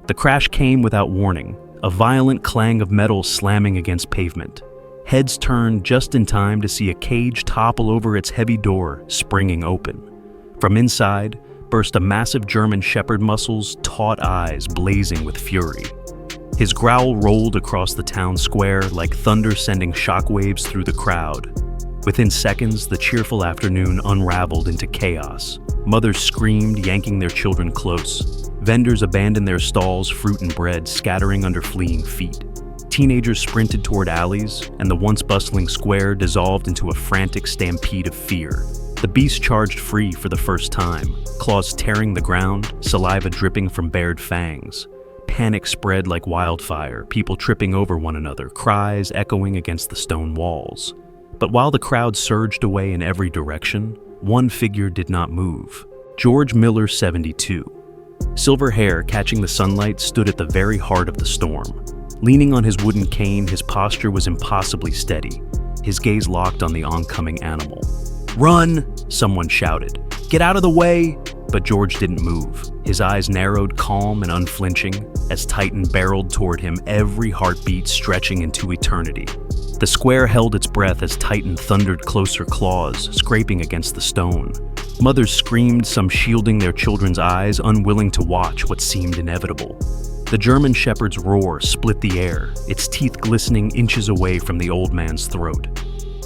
The crash came without warning, a violent clang of metal slamming against pavement. Heads turned just in time to see a cage topple over its heavy door, springing open. From inside burst a massive German Shepherd Muscle's taut eyes blazing with fury. His growl rolled across the town square like thunder sending shockwaves through the crowd. Within seconds, the cheerful afternoon unraveled into chaos. Mothers screamed, yanking their children close. Vendors abandoned their stalls, fruit and bread scattering under fleeing feet. Teenagers sprinted toward alleys, and the once bustling square dissolved into a frantic stampede of fear. The beast charged free for the first time, claws tearing the ground, saliva dripping from bared fangs. Panic spread like wildfire, people tripping over one another, cries echoing against the stone walls. But while the crowd surged away in every direction, one figure did not move. George Miller, 72. Silver hair catching the sunlight stood at the very heart of the storm. Leaning on his wooden cane, his posture was impossibly steady, his gaze locked on the oncoming animal. "Run!" someone shouted. "Get out of the way!" But George didn't move. His eyes narrowed, calm and unflinching, as Titan barreled toward him, every heartbeat stretching into eternity. The square held its breath as Titan thundered closer, claws scraping against the stone. Mothers screamed, some shielding their children's eyes, unwilling to watch what seemed inevitable. The German Shepherd's roar split the air, its teeth glistening inches away from the old man's throat.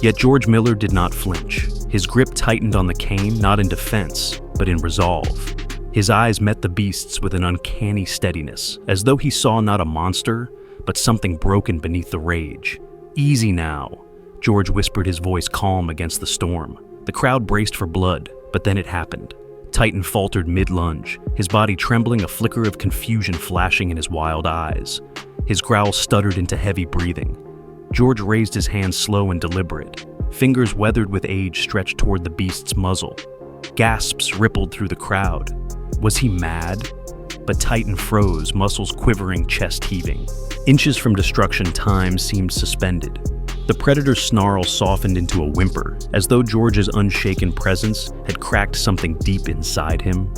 Yet George Miller did not flinch. His grip tightened on the cane, not in defense, but in resolve. His eyes met the beast's with an uncanny steadiness, as though he saw not a monster, but something broken beneath the rage. "Easy now," George whispered, his voice calm against the storm. The crowd braced for blood, but then it happened. Titan faltered mid-lunge, his body trembling, a flicker of confusion flashing in his wild eyes. His growl stuttered into heavy breathing. George raised his hands slow and deliberate. Fingers weathered with age stretched toward the beast's muzzle. Gasps rippled through the crowd. Was he mad? But Titan froze, muscles quivering, chest heaving. Inches from destruction, time seemed suspended. The predator's snarl softened into a whimper, as though George's unshaken presence had cracked something deep inside him.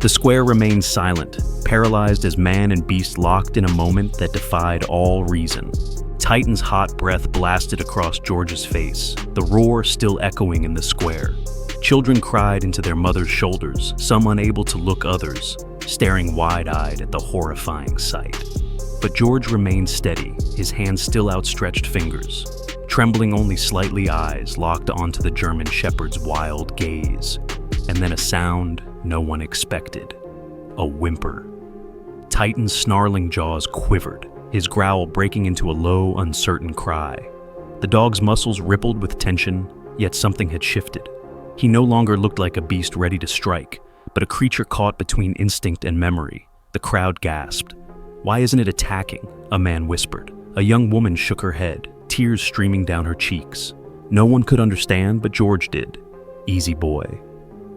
The square remained silent, paralyzed as man and beast locked in a moment that defied all reason. Titan's hot breath blasted across George's face, the roar still echoing in the square. Children cried into their mother's shoulders, some unable to look, others staring wide-eyed at the horrifying sight. But George remained steady, his hands still outstretched fingers. Trembling only slightly, eyes locked onto the German Shepherd's wild gaze. And then a sound no one expected. A whimper. Titan's snarling jaws quivered, his growl breaking into a low, uncertain cry. The dog's muscles rippled with tension, yet something had shifted. He no longer looked like a beast ready to strike, but a creature caught between instinct and memory. The crowd gasped. "Why isn't it attacking?" a man whispered. A young woman shook her head, tears streaming down her cheeks. No one could understand, but George did. "Easy, boy.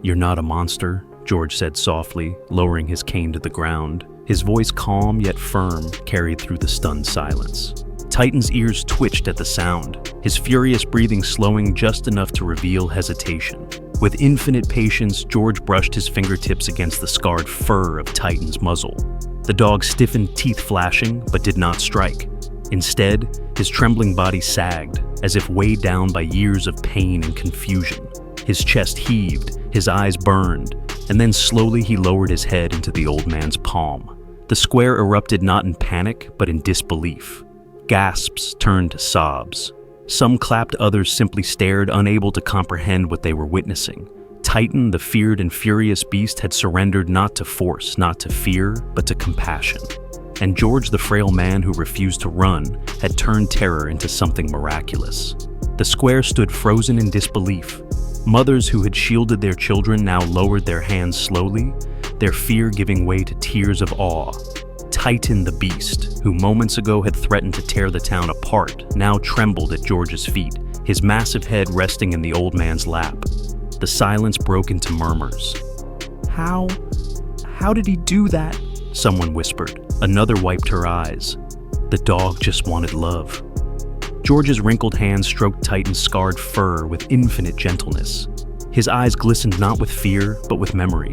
You're not a monster," George said softly, lowering his cane to the ground. His voice, calm yet firm, carried through the stunned silence. Titan's ears twitched at the sound, his furious breathing slowing just enough to reveal hesitation. With infinite patience, George brushed his fingertips against the scarred fur of Titan's muzzle. The dog stiffened, teeth flashing, but did not strike. Instead, his trembling body sagged, as if weighed down by years of pain and confusion. His chest heaved, his eyes burned, and then slowly he lowered his head into the old man's palm. The square erupted not in panic, but in disbelief. Gasps turned to sobs. Some clapped, others simply stared, unable to comprehend what they were witnessing. Titan, the feared and furious beast, had surrendered not to force, not to fear, but to compassion. And George, the frail man who refused to run, had turned terror into something miraculous. The square stood frozen in disbelief. Mothers who had shielded their children now lowered their hands slowly, their fear giving way to tears of awe. Titan the beast, who moments ago had threatened to tear the town apart, now trembled at George's feet, his massive head resting in the old man's lap. The silence broke into murmurs. How did he do that?" someone whispered. Another wiped her eyes. "The dog just wanted love." George's wrinkled hand stroked Titan's scarred fur with infinite gentleness. His eyes glistened not with fear, but with memory.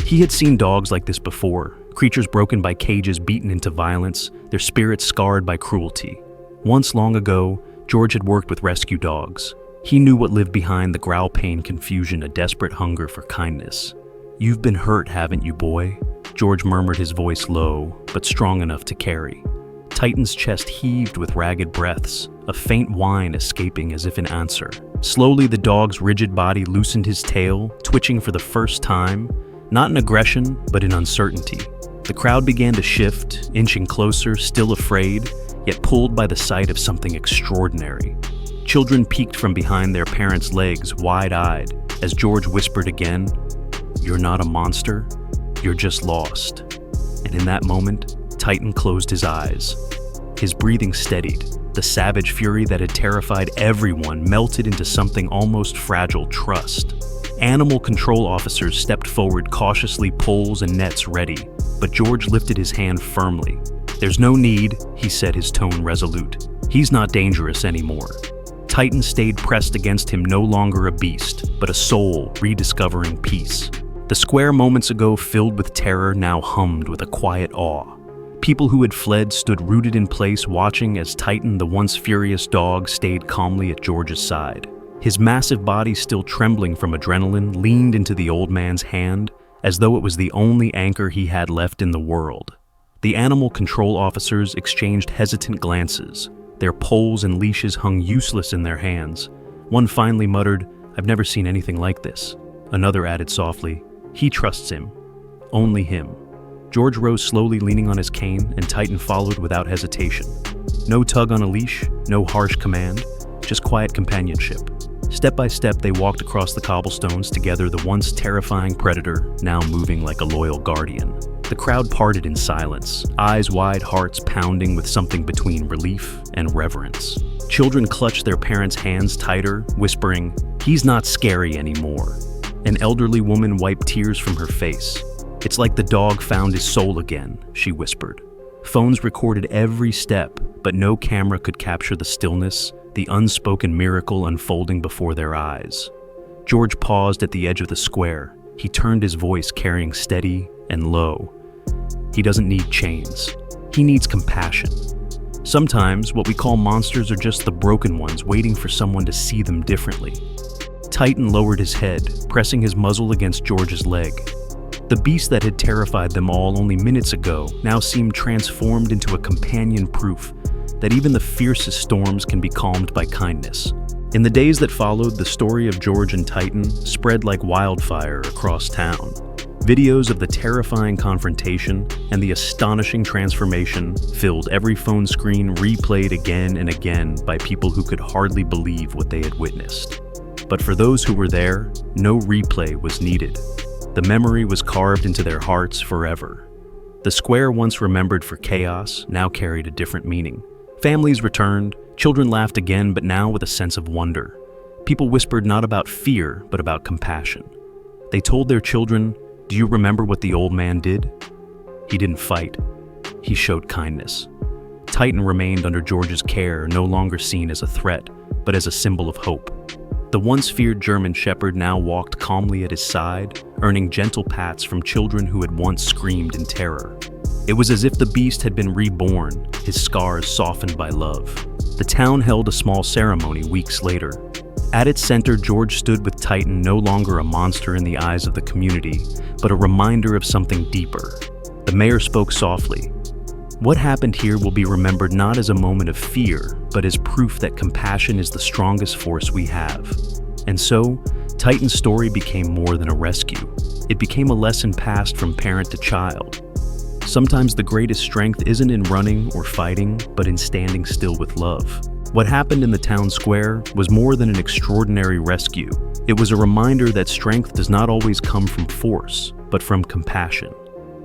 He had seen dogs like this before, Creatures broken by cages beaten into violence, their spirits scarred by cruelty. Once long ago, George had worked with rescue dogs. He knew what lived behind the growl pain confusion, a desperate hunger for kindness. "You've been hurt, haven't you, boy?" George murmured, his voice low, but strong enough to carry. Titan's chest heaved with ragged breaths, a faint whine escaping as if in answer. Slowly, the dog's rigid body loosened his tail, twitching for the first time, not in aggression, but in uncertainty. The crowd began to shift, inching closer, still afraid, yet pulled by the sight of something extraordinary. Children peeked from behind their parents' legs, wide-eyed, as George whispered again, "You're not a monster, you're just lost." And in that moment, Titan closed his eyes. His breathing steadied. The savage fury that had terrified everyone melted into something almost fragile: trust. Animal control officers stepped forward, cautiously, poles and nets ready, but George lifted his hand firmly. "There's no need," he said, his tone resolute. "He's not dangerous anymore." Titan stayed pressed against him, no longer a beast, but a soul rediscovering peace. The square moments ago filled with terror now hummed with a quiet awe. People who had fled stood rooted in place, watching as Titan, the once furious dog, stayed calmly at George's side. His massive body, still trembling from adrenaline, leaned into the old man's hand, as though it was the only anchor he had left in the world. The animal control officers exchanged hesitant glances. Their poles and leashes hung useless in their hands. One finally muttered, "I've never seen anything like this." Another added softly, "He trusts him. Only him." George rose slowly, leaning on his cane, and Titan followed without hesitation. No tug on a leash, no harsh command, just quiet companionship. Step by step, they walked across the cobblestones together, the once terrifying predator now moving like a loyal guardian. The crowd parted in silence, eyes wide, hearts pounding with something between relief and reverence. Children clutched their parents' hands tighter, whispering, "He's not scary anymore." An elderly woman wiped tears from her face. "It's like the dog found his soul again," she whispered. Phones recorded every step, but no camera could capture the stillness, the unspoken miracle unfolding before their eyes. George paused at the edge of the square. He turned, his voice carrying steady and low. "He doesn't need chains. He needs compassion. Sometimes what we call monsters are just the broken ones waiting for someone to see them differently." Titan lowered his head, pressing his muzzle against George's leg. The beast that had terrified them all only minutes ago now seemed transformed into a companion, proof that even the fiercest storms can be calmed by kindness. In the days that followed, the story of George and Titan spread like wildfire across town. Videos of the terrifying confrontation and the astonishing transformation filled every phone screen, replayed again and again by people who could hardly believe what they had witnessed. But for those who were there, no replay was needed. The memory was carved into their hearts forever. The square, once remembered for chaos, now carried a different meaning. Families returned, children laughed again, but now with a sense of wonder. People whispered not about fear, but about compassion. They told their children, "Do you remember what the old man did? He didn't fight. He showed kindness." Titan remained under George's care, no longer seen as a threat, but as a symbol of hope. The once feared German Shepherd now walked calmly at his side, earning gentle pats from children who had once screamed in terror. It was as if the beast had been reborn, his scars softened by love. The town held a small ceremony weeks later. At its center, George stood with Titan, no longer a monster in the eyes of the community, but a reminder of something deeper. The mayor spoke softly. "What happened here will be remembered not as a moment of fear, but as proof that compassion is the strongest force we have." And so, Titan's story became more than a rescue. It became a lesson passed from parent to child. Sometimes the greatest strength isn't in running or fighting, but in standing still with love. What happened in the town square was more than an extraordinary rescue. It was a reminder that strength does not always come from force, but from compassion.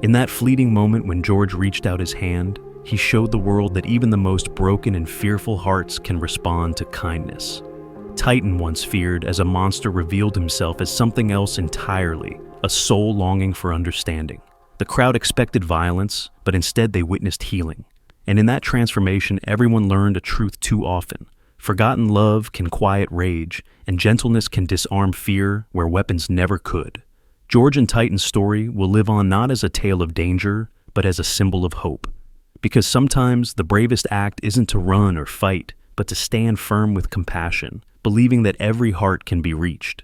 In that fleeting moment when George reached out his hand, he showed the world that even the most broken and fearful hearts can respond to kindness. Titan, once feared as a monster, revealed himself as something else entirely, a soul longing for understanding. The crowd expected violence, but instead they witnessed healing. And in that transformation, everyone learned a truth too often. Forgotten love can quiet rage, and gentleness can disarm fear where weapons never could. George and Titan's story will live on not as a tale of danger, but as a symbol of hope. Because sometimes the bravest act isn't to run or fight, but to stand firm with compassion, believing that every heart can be reached.